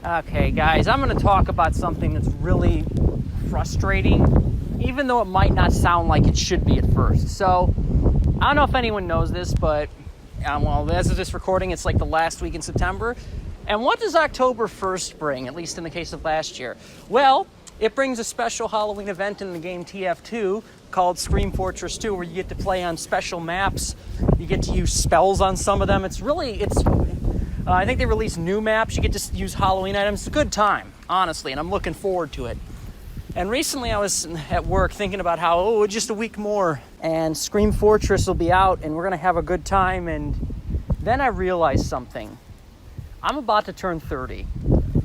Okay, guys, I'm going to talk about something that's really frustrating, even though it might not sound like it should be at first. So, I don't know if anyone knows this, but, as of this recording, it's like the last week in September. And what does October 1st bring, at least in the case of last year? Well, it brings a special Halloween event in the game TF2 called Scream Fortress 2, where you get to play on special maps. You get to use spells on some of them. I think they release new maps. You get to use Halloween items. It's a good time, honestly, and I'm looking forward to it. And recently I was at work thinking about how, just a week more, and Scream Fortress will be out, and we're going to have a good time. And then I realized something. I'm about to turn 30.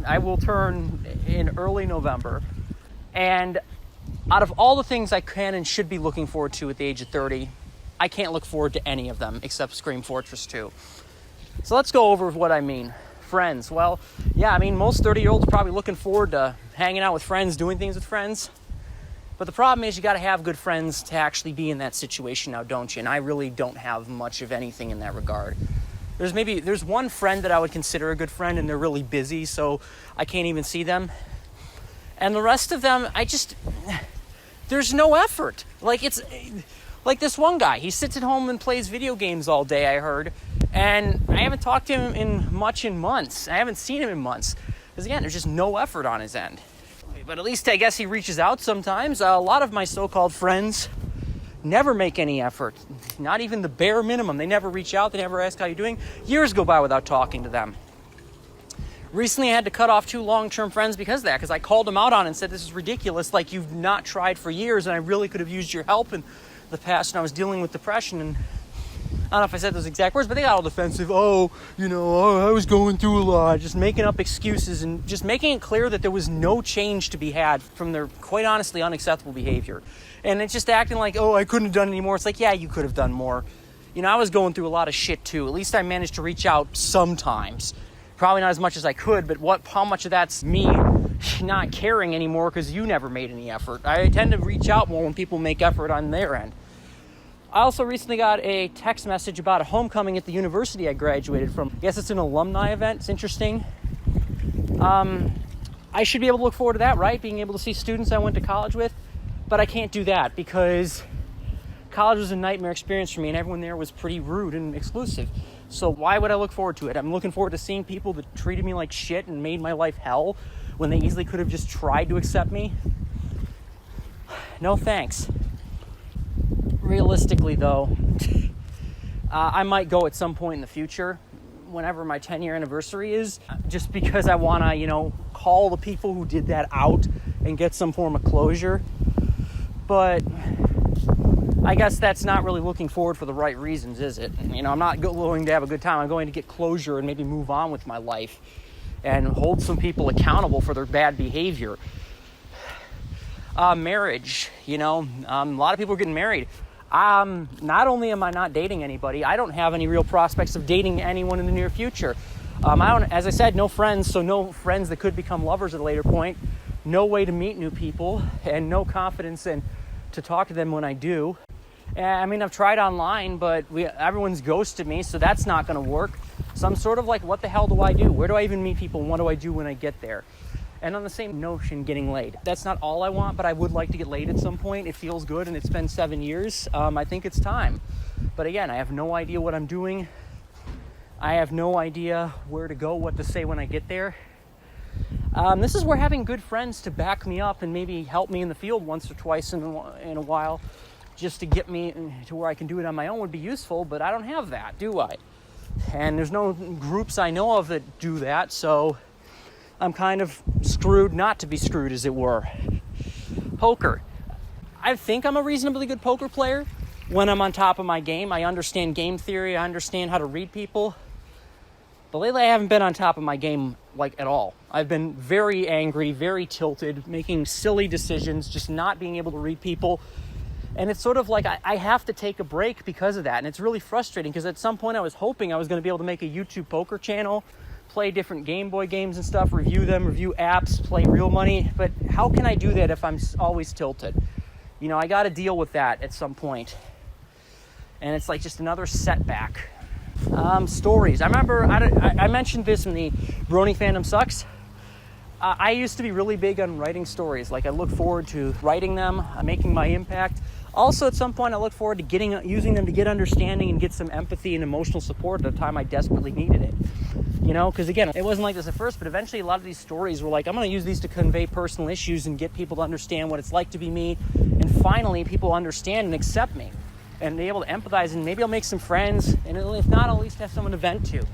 I will turn in early November. And out of all the things I can and should be looking forward to at the age of 30, I can't look forward to any of them except Scream Fortress 2. So let's go over what I mean. Friends. Well, yeah, most 30-year-olds are probably looking forward to hanging out with friends, doing things with friends. But the problem is you got to have good friends to actually be in that situation now, don't you? And I really don't have much of anything in that regard. There's one friend that I would consider a good friend, and they're really busy, so I can't even see them. And the rest of them, there's no effort. It's like this one guy, he sits at home and plays video games all day, I heard. And I haven't talked to him in months. I haven't seen him in months. Because again, there's just no effort on his end. But at least I guess he reaches out sometimes. A lot of my so-called friends never make any effort. Not even the bare minimum. They never reach out. They never ask how you're doing. Years go by without talking to them. Recently, I had to cut off 2 long-term friends because of that. Because I called them out on it and said, this is ridiculous. Like, you've not tried for years, and I really could have used your help in the past. And I was dealing with depression, and I don't know if I said those exact words, but they got all defensive. I was going through a lot. Just making up excuses and just making it clear that there was no change to be had from their, quite honestly, unacceptable behavior. And it's just acting like, I couldn't have done any more. It's like, yeah, you could have done more. I was going through a lot of shit too. At least I managed to reach out sometimes. Probably not as much as I could, but how much of that's me not caring anymore because you never made any effort. I tend to reach out more when people make effort on their end. I also recently got a text message about a homecoming at the university I graduated from. I guess it's an alumni event. It's interesting. I should be able to look forward to that, right? Being able to see students I went to college with. But I can't do that because college was a nightmare experience for me, and everyone there was pretty rude and exclusive. So why would I look forward to it? I'm looking forward to seeing people that treated me like shit and made my life hell when they easily could have just tried to accept me. No thanks. Realistically, though, I might go at some point in the future, whenever my 10-year anniversary is, just because I want to, call the people who did that out and get some form of closure. But I guess that's not really looking forward for the right reasons, is it? I'm not going to have a good time. I'm going to get closure and maybe move on with my life and hold some people accountable for their bad behavior. Marriage, a lot of people are getting married. Not only am I not dating anybody, I don't have any real prospects of dating anyone in the near future. As I said, no friends, so no friends that could become lovers at a later point. No way to meet new people, and no confidence to talk to them when I do. I've tried online, but everyone's ghosted me, so that's not going to work. So I'm sort of like, what the hell do I do? Where do I even meet people, and what do I do when I get there? And on the same notion, getting laid. That's not all I want, but I would like to get laid at some point. It feels good, and it's been 7 years. I think it's time. But again, I have no idea what I'm doing. I have no idea where to go, what to say when I get there. This is where having good friends to back me up and maybe help me in the field once or twice in a while, just to get me to where I can do it on my own would be useful, but I don't have that, do I? And there's no groups I know of that do that, so I'm kind of screwed not to be screwed, as it were. Poker. I think I'm a reasonably good poker player when I'm on top of my game. I understand game theory. I understand how to read people. But lately I haven't been on top of my game, at all. I've been very angry, very tilted, making silly decisions, just not being able to read people. And it's sort of like I have to take a break because of that. And it's really frustrating because at some point I was hoping I was going to be able to make a YouTube poker channel, play different Game Boy games and stuff, review them, review apps, play real money. But how can I do that if I'm always tilted? I got to deal with that at some point. And it's like just another setback. Stories. I remember I mentioned this in the Brony Fandom Sucks. I used to be really big on writing stories. Like, I look forward to writing them, making my impact. Also, at some point, I look forward to using them to get understanding and get some empathy and emotional support at a time I desperately needed it. You know, because again, it wasn't like this at first, but eventually a lot of these stories were like, I'm going to use these to convey personal issues and get people to understand what it's like to be me. And finally, people understand and accept me and be able to empathize, and maybe I'll make some friends. And if not, I'll at least have someone to vent to.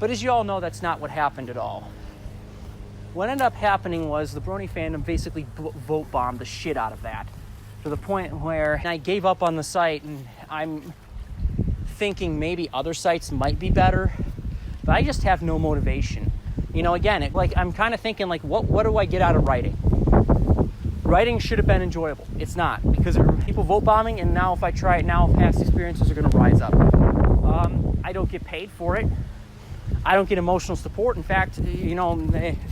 But as you all know, that's not what happened at all. What ended up happening was the Brony fandom basically vote bombed the shit out of that, to the point where I gave up on the site, and I'm thinking maybe other sites might be better, but I just have no motivation. You know, again, I'm kind of thinking like, what do I get out of writing? Writing should have been enjoyable. It's not, because there are people vote bombing, and now if I try it now, past experiences are going to rise up. I don't get paid for it. I don't get emotional support. In fact, you know,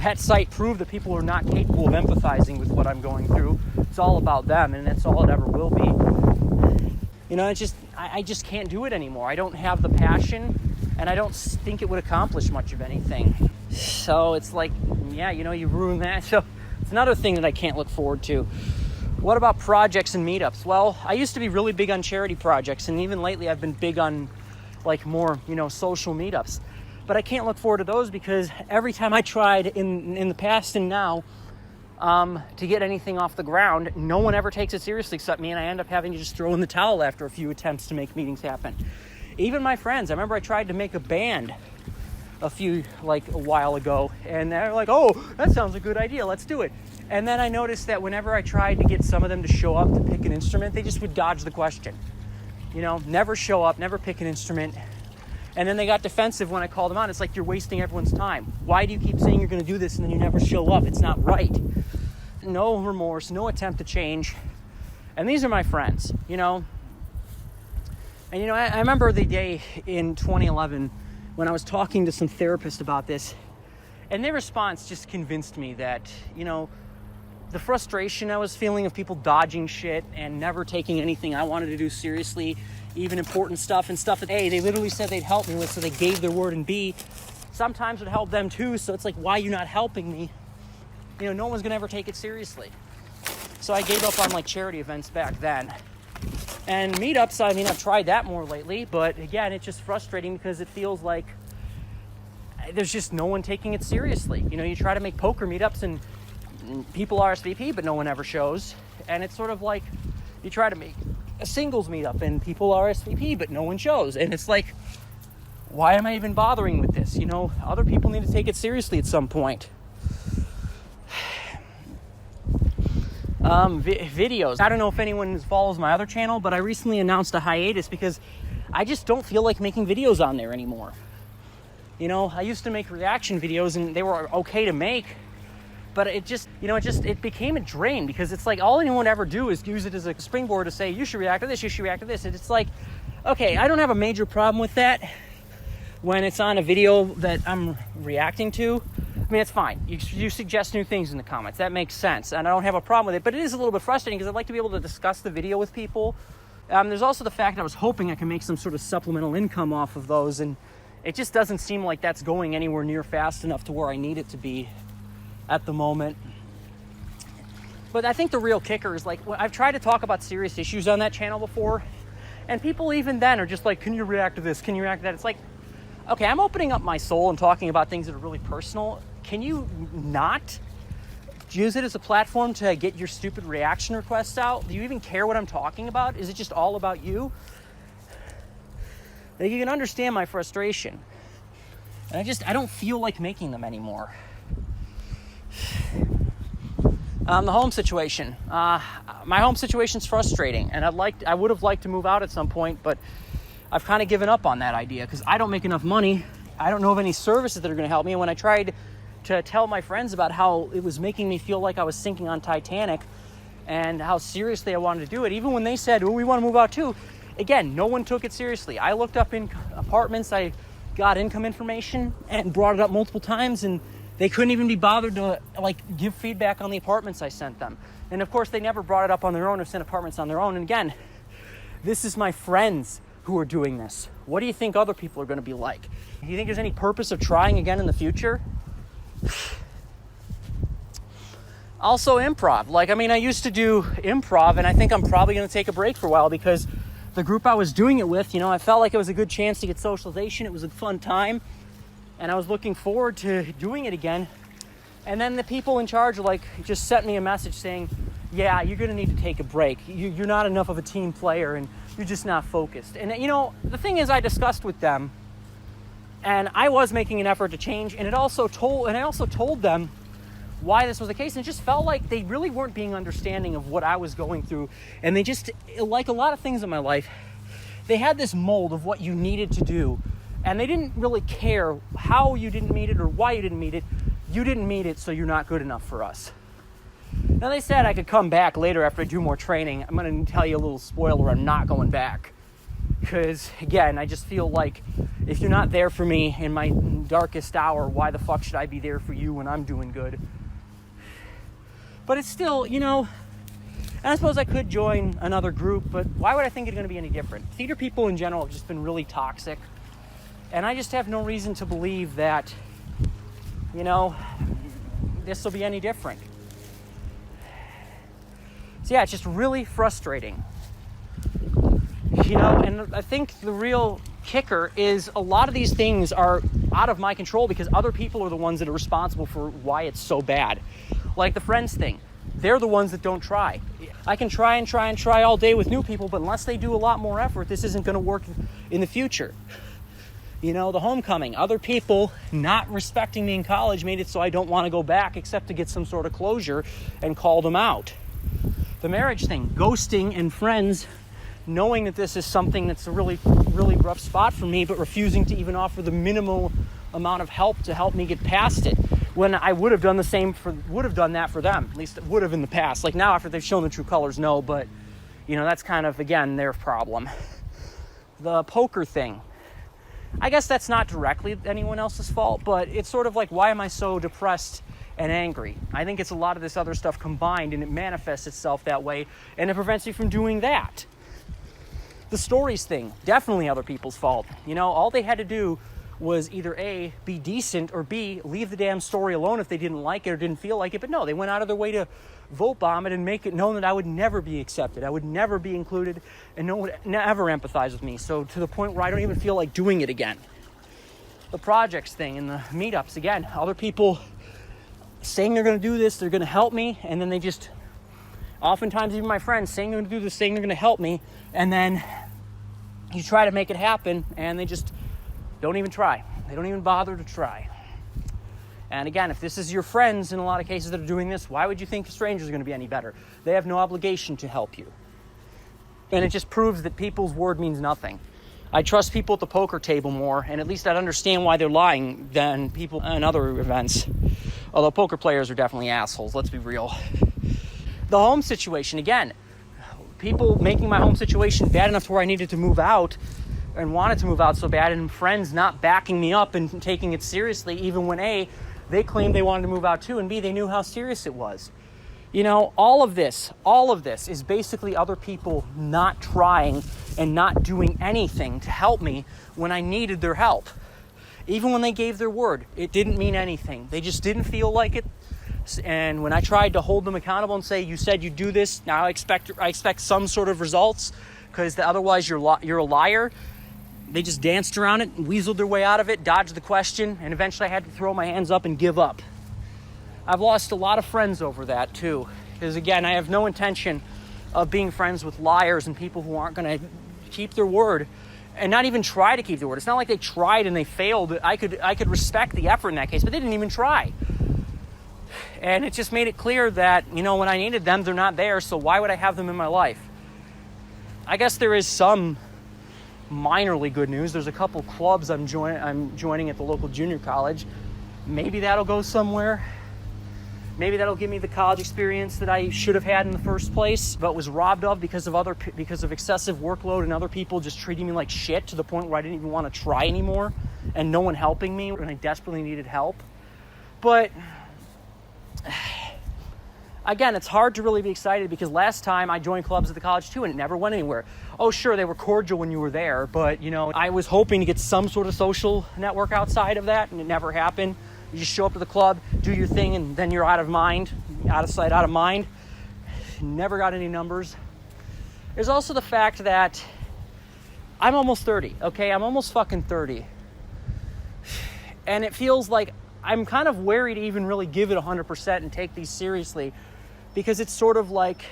that site proved that people are not capable of empathizing with what I'm going through. It's all about them, and that's all it ever will be. You know, I just can't do it anymore. I don't have the passion, and I don't think it would accomplish much of anything. So it's like, yeah, you know, you ruin that. So it's another thing that I can't look forward to. What about projects and meetups? Well, I used to be really big on charity projects, and even lately I've been big on like more, you know, social meetups. But I can't look forward to those because every time I tried in the past and now to get anything off the ground, no one ever takes it seriously except me, and I end up having to just throw in the towel after a few attempts to make meetings happen. Even my friends, I remember I tried to make a band a while ago, and they're like, oh, that sounds a good idea, let's do it. And then I noticed that whenever I tried to get some of them to show up to pick an instrument, they just would dodge the question. You know, never show up, never pick an instrument. And then they got defensive when I called them out. It's like, you're wasting everyone's time. Why do you keep saying you're going to do this and then you never show up? It's not right. No remorse, no attempt to change. And these are my friends, you know. And, you know, I remember the day in 2011 when I was talking to some therapists about this, and their response just convinced me that, you know, the frustration I was feeling of people dodging shit and never taking anything I wanted to do seriously, even important stuff and stuff that A, they literally said they'd help me with, so they gave their word, and B, sometimes would help them too, so it's like, why are you not helping me? You know, no one's gonna ever take it seriously. So I gave up on like charity events back then. And meetups, I mean, I've tried that more lately, but again, it's just frustrating because it feels like there's just no one taking it seriously. You know, you try to make poker meetups and people RSVP, but no one ever shows. And it's sort of like you try to make a singles meetup and people RSVP, but no one shows. And it's like, why am I even bothering with this? You know, other people need to take it seriously at some point. Videos. I don't know if anyone follows my other channel, but I recently announced a hiatus because I just don't feel like making videos on there anymore. You know, I used to make reaction videos and they were okay to make, but it became a drain because it's like all anyone would ever do is use it as a springboard to say, you should react to this, you should react to this. And it's like, okay, I don't have a major problem with that when it's on a video that I'm reacting to. I mean, it's fine. You suggest new things in the comments. That makes sense. And I don't have a problem with it. But it is a little bit frustrating because I'd like to be able to discuss the video with people. There's also the fact that I was hoping I could make some sort of supplemental income off of those. And it just doesn't seem like that's going anywhere near fast enough to where I need it to be at the moment. But I think the real kicker is like, I've tried to talk about serious issues on that channel before. And people even then are just like, can you react to this? Can you react to that? It's like, okay, I'm opening up my soul and talking about things that are really personal. Can you not use it as a platform to get your stupid reaction requests out? Do you even care what I'm talking about? Is it just all about you? Like, you can understand my frustration. And I don't feel like making them anymore. The home situation. My home situation's frustrating, and I would have liked to move out at some point, but I've kind of given up on that idea because I don't make enough money. I don't know of any services that are going to help me. And when I tried to tell my friends about how it was making me feel like I was sinking on Titanic and how seriously I wanted to do it, even when they said, oh, we want to move out too, again, no one took it seriously. I looked up in apartments, I got income information and brought it up multiple times, and they couldn't even be bothered to give feedback on the apartments I sent them. And of course, they never brought it up on their own or sent apartments on their own. And again, this is my friends who are doing this. What do you think other people are going to be like? Do you think there's any purpose of trying again in the future? Also improv. Like, I mean, I used to do improv, and I think I'm probably going to take a break for a while because the group I was doing it with, I felt like it was a good chance to get socialization. It was a fun time, and I was looking forward to doing it again. And then the people in charge just sent me a message saying, yeah, you're going to need to take a break. You're not enough of a team player, and you're just not focused. And, the thing is, I discussed with them, and I was making an effort to change, and I also told them why this was the case, and it just felt like they really weren't being understanding of what I was going through. And they just, like a lot of things in my life, they had this mold of what you needed to do, and they didn't really care how you didn't meet it or why you didn't meet it. You didn't meet it, so you're not good enough for us. Now, they said I could come back later after I do more training. I'm going to tell you a little spoiler, I'm not going back. Because, again, I just feel like if you're not there for me in my darkest hour, why the fuck should I be there for you when I'm doing good? But it's still, and I suppose I could join another group, but why would I think it's going to be any different? Theater people in general have just been really toxic, and I just have no reason to believe that, this will be any different. So yeah, it's just really frustrating. And I think the real kicker is a lot of these things are out of my control because other people are the ones that are responsible for why it's so bad. Like the friends thing. They're the ones that don't try. I can try and try and try all day with new people, but unless they do a lot more effort, this isn't going to work in the future. The homecoming. Other people not respecting me in college made it so I don't want to go back except to get some sort of closure and call them out. The marriage thing. Ghosting and friends knowing that this is something that's a really, really rough spot for me, but refusing to even offer the minimal amount of help to help me get past it. When I would have done that for them, at least it would have in the past. Like now, after they've shown the true colors, no, but that's kind of, again, their problem. The poker thing. I guess that's not directly anyone else's fault, but it's sort of like, why am I so depressed and angry? I think it's a lot of this other stuff combined, and it manifests itself that way, and it prevents me from doing that. The stories thing, definitely other people's fault. All they had to do was either A, be decent, or B, leave the damn story alone if they didn't like it or didn't feel like it. But no, they went out of their way to vote bomb it and make it known that I would never be accepted. I would never be included, and no one would never empathize with me. So to the point where I don't even feel like doing it again. The projects thing and the meetups, again, other people saying they're going to do this, they're going to help me, and then they just, oftentimes even my friends saying they're going to do this, saying they're going to help me, and then you try to make it happen, and they just don't even try. They don't even bother to try. And again, if this is your friends in a lot of cases that are doing this, why would you think strangers are going to be any better? They have no obligation to help you. And it just proves that people's word means nothing. I trust people at the poker table more, and at least I'd understand why they're lying than people in other events. Although poker players are definitely assholes, let's be real. The home situation, again, people making my home situation bad enough to where I needed to move out and wanted to move out so bad, and friends not backing me up and taking it seriously, even when A, they claimed they wanted to move out too, and B, they knew how serious it was. All of this is basically other people not trying and not doing anything to help me when I needed their help. Even when they gave their word, it didn't mean anything. They just didn't feel like it. And when I tried to hold them accountable and say, you said you'd do this, now I expect some sort of results, because otherwise you're a liar. They just danced around it and weaseled their way out of it, dodged the question, and eventually I had to throw my hands up and give up. I've lost a lot of friends over that too, because again, I have no intention of being friends with liars and people who aren't going to keep their word and not even try to keep their word. It's not like they tried and they failed. I could respect the effort in that case, but they didn't even try. And it just made it clear that, when I needed them, they're not there, so why would I have them in my life? I guess there is some minorly good news. There's a couple clubs I'm joining at the local junior college. Maybe that'll go somewhere. Maybe that'll give me the college experience that I should have had in the first place, but was robbed of because of excessive workload and other people just treating me like shit to the point where I didn't even want to try anymore, and no one helping me when I desperately needed help. But again, it's hard to really be excited because last time I joined clubs at the college too and it never went anywhere. Oh, sure, they were cordial when you were there, but I was hoping to get some sort of social network outside of that, and it never happened. You just show up to the club, do your thing, and then you're out of mind. out of sight, out of mind. Never got any numbers. There's also the fact that I'm almost 30, okay? I'm almost fucking 30. And it feels like I'm kind of wary to even really give it 100% and take these seriously, because it's sort of like,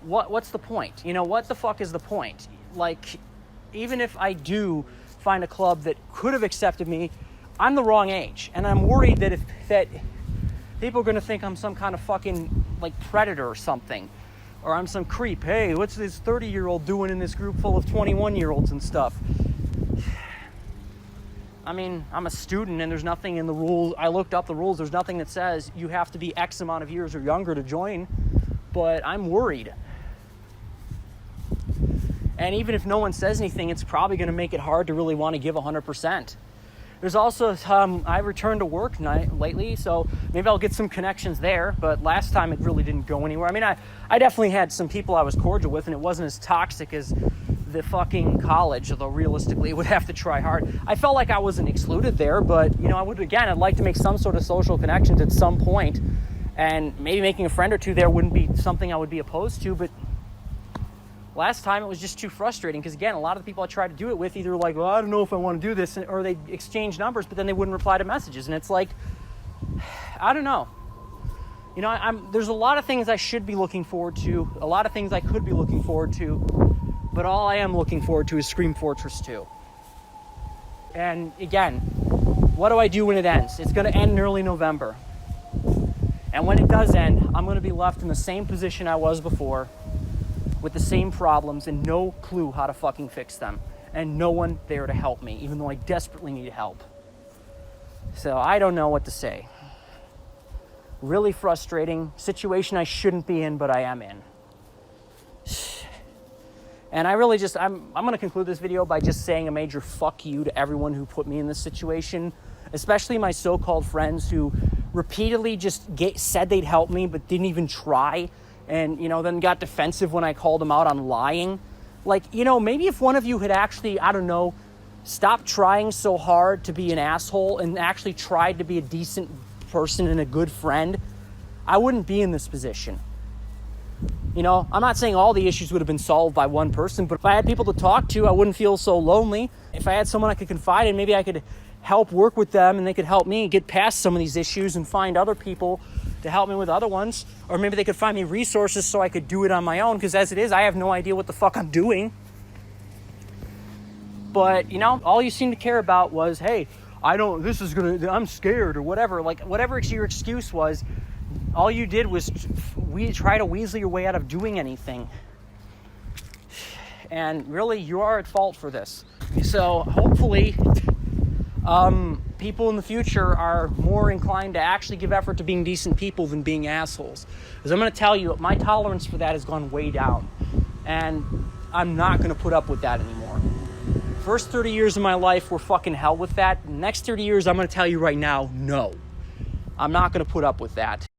what's the point? You know, what the fuck is the point? Like, even if I do find a club that could have accepted me, I'm the wrong age. And I'm worried that that people are going to think I'm some kind of fucking, like, predator or something. Or I'm some creep. Hey, what's this 30-year-old doing in this group full of 21-year-olds and stuff? I mean, I'm a student, and there's nothing in the rules. I looked up the rules. There's nothing that says you have to be X amount of years or younger to join. But I'm worried. And even if no one says anything, it's probably going to make it hard to really want to give 100%. There's also, I returned to work lately, so maybe I'll get some connections there. But last time it really didn't go anywhere. I mean, I definitely had some people I was cordial with, and it wasn't as toxic as the fucking college, although realistically it would have to try hard. I felt like I wasn't excluded there, but, you know, I'd like to make some sort of social connections at some point, and maybe making a friend or two there wouldn't be something I would be opposed to. But last time it was just too frustrating, because again, a lot of the people I tried to do it with either like, well, I don't know if I want to do this, or they exchange numbers, but then they wouldn't reply to messages, and it's like, I don't know. You know, there's a lot of things I should be looking forward to, a lot of things I could be looking forward to, but all I am looking forward to is Scream Fortress 2. And again, what do I do when it ends? It's going to end in early November. And when it does end, I'm going to be left in the same position I was before, with the same problems and no clue how to fucking fix them. And no one there to help me, even though I desperately need help. So I don't know what to say. Really frustrating. Situation I shouldn't be in, but I am in. And I really just, I'm going to conclude this video by just saying a major fuck you to everyone who put me in this situation, especially my so-called friends who repeatedly just said they'd help me but didn't even try, and, you know, then got defensive when I called them out on lying. Like, you know, maybe if one of you had actually, I don't know, stopped trying so hard to be an asshole and actually tried to be a decent person and a good friend, I wouldn't be in this position. You know, I'm not saying all the issues would have been solved by one person, but if I had people to talk to, I wouldn't feel so lonely. If I had someone I could confide in, maybe I could help work with them and they could help me get past some of these issues and find other people to help me with other ones. Or maybe they could find me resources so I could do it on my own, because as it is, I have no idea what the fuck I'm doing. But, you know, all you seem to care about was, hey, I'm scared or whatever. Like, whatever your excuse was, all you did was try to weasel your way out of doing anything. And really, you are at fault for this. So hopefully, people in the future are more inclined to actually give effort to being decent people than being assholes. Because I'm going to tell you, my tolerance for that has gone way down. And I'm not going to put up with that anymore. First 30 years of my life were fucking hell with that. The next 30 years, I'm going to tell you right now, no. I'm not going to put up with that.